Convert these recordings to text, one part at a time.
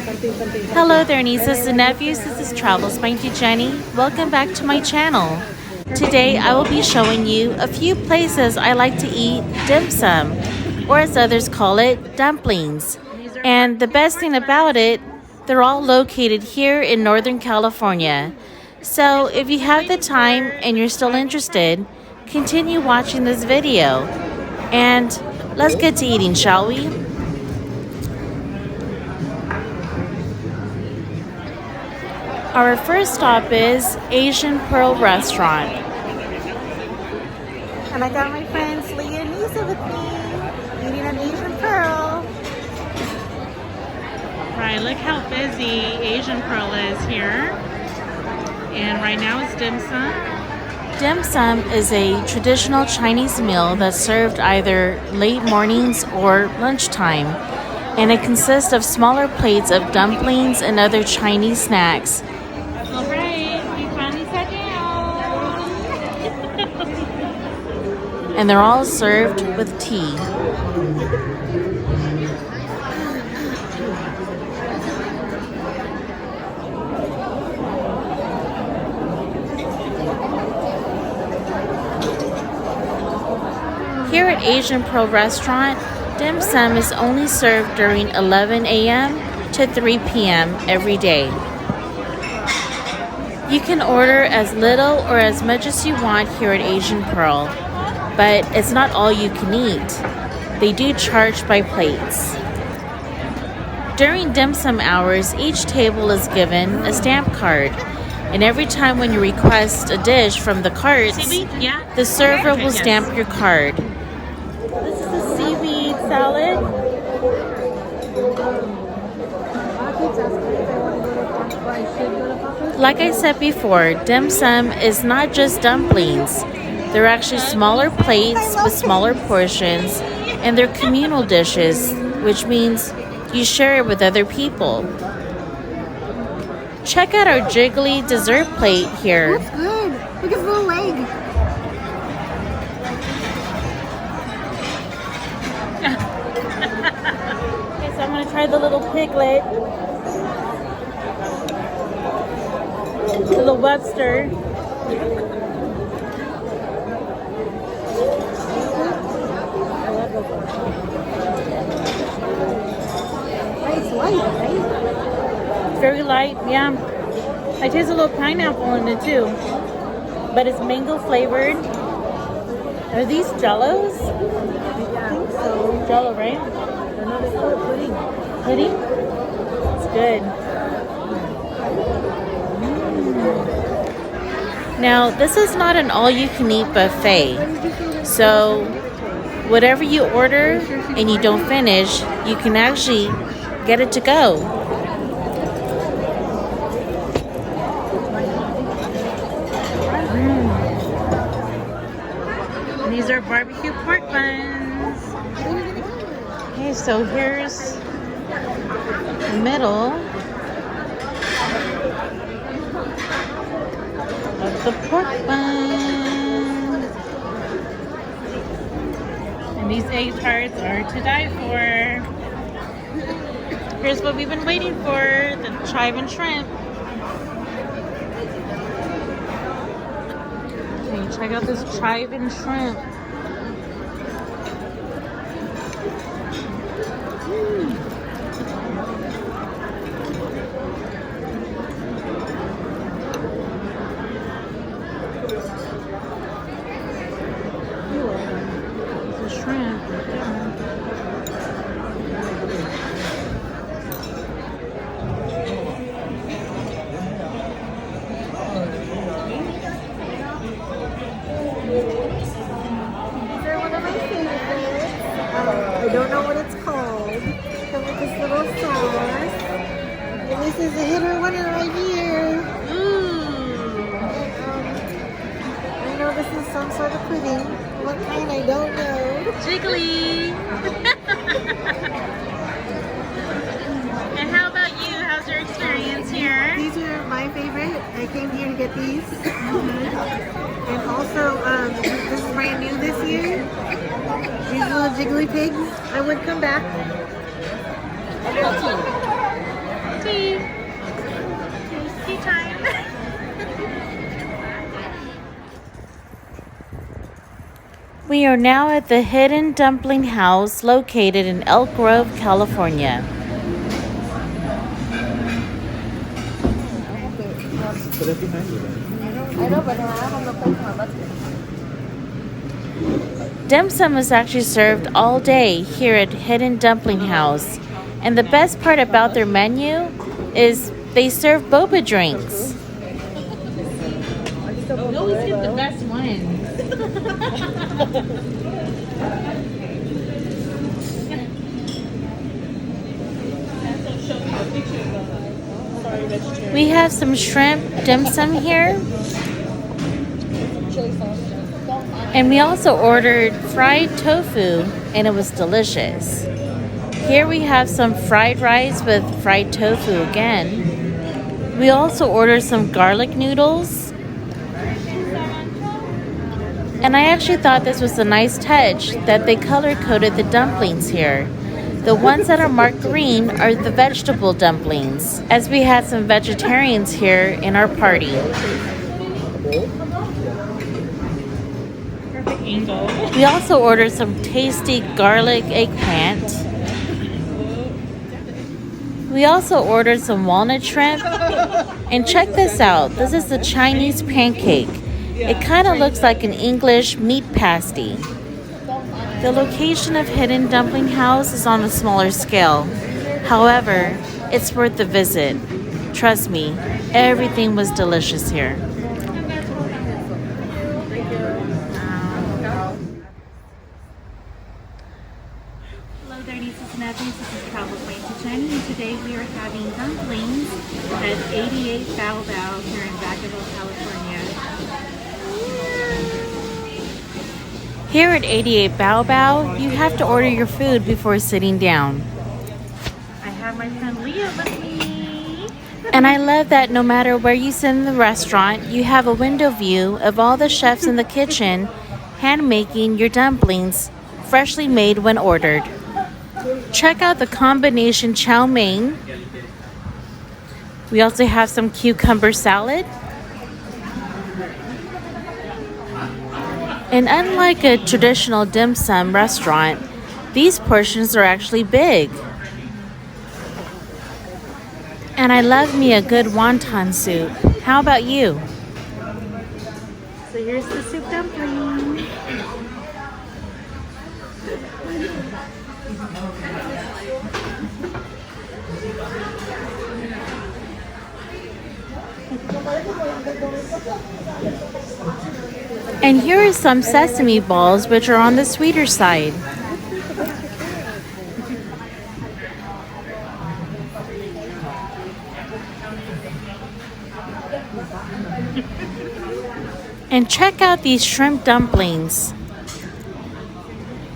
Hello there, nieces and nephews. This is Travels by Auntie Jennie. Welcome back to my channel. Today I will be showing you a few places I like to eat dim sum, or as others call it, dumplings. And the best thing about it, they're all located here in Northern California. So if you have the time and you're still interested, continue watching this video. And let's get to eating, shall we? Our first stop is Asian Pearl Restaurant. And I got my friends Leah and Lisa with me, eating an Asian Pearl. Right, look how busy Asian Pearl is here. And right now it's dim sum. Dim sum is a traditional Chinese meal that's served either late mornings or lunchtime. And it consists of smaller plates of dumplings and other Chinese snacks. And they're all served with tea. Here at Asian Pearl Restaurant, dim sum is only served during 11 a.m. to 3 p.m. every day. You can order as little or as much as you want here at Asian Pearl, but it's not all you can eat. They do charge by plates. During dim sum hours, each table is given a stamp card, and every time when you request a dish from the carts, the server will stamp your card. This is the seaweed salad. Like I said before, dim sum is not just dumplings. They're actually smaller plates with smaller portions, and they're communal dishes, which means you share it with other people. Check out our jiggly dessert plate here. That's good. Look at his little leg. Okay, so I'm going to try the little piglet. The little Webster. It's light, right? Very light, yeah. I taste a little pineapple in it too. But it's mango flavored. Are these Jellos? I think so. Jello, right? No, they call it pudding. Pudding? It's good. Now, this is not an all-you-can-eat buffet. So, whatever you order and you don't finish, you can actually get it to go. And these are barbecue pork buns. Okay, so here's the middle of the pork bun. And these egg tarts are to die for. Here's what we've been waiting for, the chive and shrimp. Okay, check out this chive and shrimp. It's a shrimp. I don't know what it's called. Come with this little sauce. And this is a hitter winner right here. I know this is some sort of pudding. What kind, I don't know. Jiggly! And how about you? How's your experience here? These are my favorite. I came here to get these. And also, this is brand new this year. These little jiggly pigs. I would come back. Good. We are now at the Hidden Dumpling House located in Elk Grove, California. Dim sum is actually served all day here at Hidden Dumpling House. And the best part about their menu is they serve boba drinks. We always get the best ones. We have some shrimp dim sum here. And we also ordered fried tofu, and it was delicious. Here we have some fried rice with fried tofu again. We also ordered some garlic noodles. And I actually thought this was a nice touch that they color-coded the dumplings here. The ones that are marked green are the vegetable dumplings, as we had some vegetarians here in our party. Perfect angle. We also ordered some tasty garlic eggplant. We also ordered some walnut shrimp. And check this out. This is the Chinese pancake. It kind of looks like an English meat pasty. The location of Hidden Dumpling House is on a smaller scale. However, it's worth the visit. Trust me, everything was delicious here. Hello there, nieces and nephews. This is Travel with Jennie, and today we are having dumplings at 88 Bao Bao here in Vacaville, California. Here at 88 Bao Bao, you have to order your food before sitting down. I have my friend Leah with me. And I love that no matter where you sit in the restaurant, you have a window view of all the chefs in the kitchen hand making your dumplings, freshly made when ordered. Check out the combination chow mein. We also have some cucumber salad. And unlike a traditional dim sum restaurant, these portions are actually big. And I love me a good wonton soup. How about you? So here's the soup dumpling. And here are some sesame balls, which are on the sweeter side. And check out these shrimp dumplings.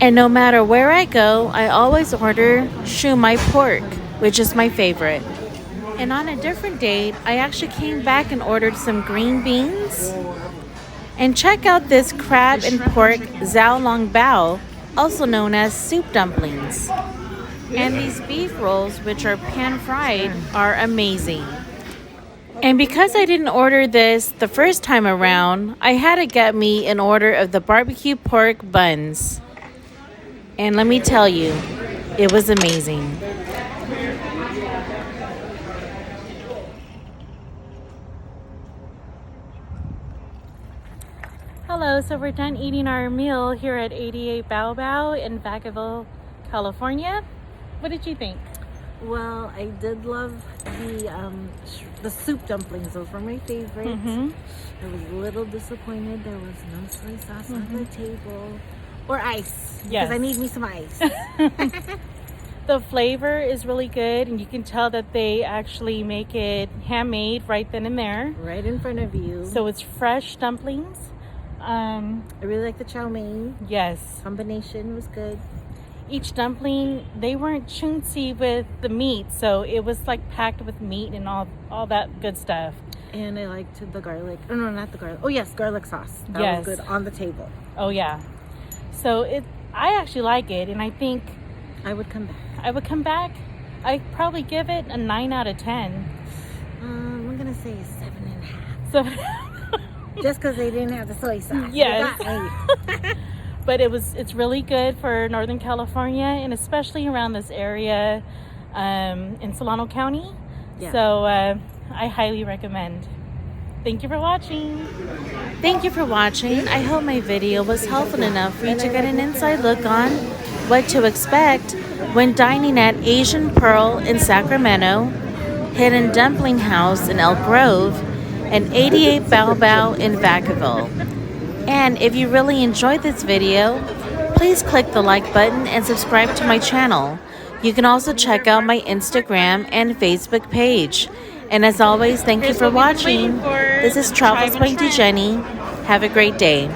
And no matter where I go, I always order shumai pork, which is my favorite. And on a different date, I actually came back and ordered some green beans. And check out this crab and pork zhao long bao, also known as soup dumplings. And these beef rolls, which are pan-fried, are amazing. And because I didn't order this the first time around, I had to get me an order of the barbecue pork buns. And let me tell you, it was amazing. Hello, so we're done eating our meal here at 88 Bao Bao in Vacaville, California. What did you think? Well, I did love the soup dumplings. Those were my favorites. I was a little disappointed there was no soy sauce on the table. Or ice. Yes. Because I need me some ice. The flavor is really good, and you can tell that they actually make it handmade right then and there. Right in front of you. So it's fresh dumplings. I really like the chow mein. Yes. Combination was good. Each dumpling, they weren't chunky with the meat, so it was like packed with meat and all that good stuff. And I liked the garlic. Oh, no, not the garlic. Oh, yes, garlic sauce. That Yes. was good on the table. Oh yeah. So I actually like it, and I think I would come back. I would come back. I'd probably give it a 9 out of 10. I'm going to say 7.5. So Just because they didn't have the soy sauce. Yes. You got me. but it's really good for Northern California, and especially around this area in Solano County. Yeah. So I highly recommend. Thank you for watching. Thank you for watching. I hope my video was helpful enough for you to get an inside look on what to expect when dining at Asian Pearl in Sacramento, Hidden Dumpling House in Elk Grove, and 88 Bao Bao in Vacaville. And if you really enjoyed this video, please click the like button and subscribe to my channel. You can also check out my Instagram and Facebook page. And as always, thank you for watching. This is Travels by Jennie. Have a great day.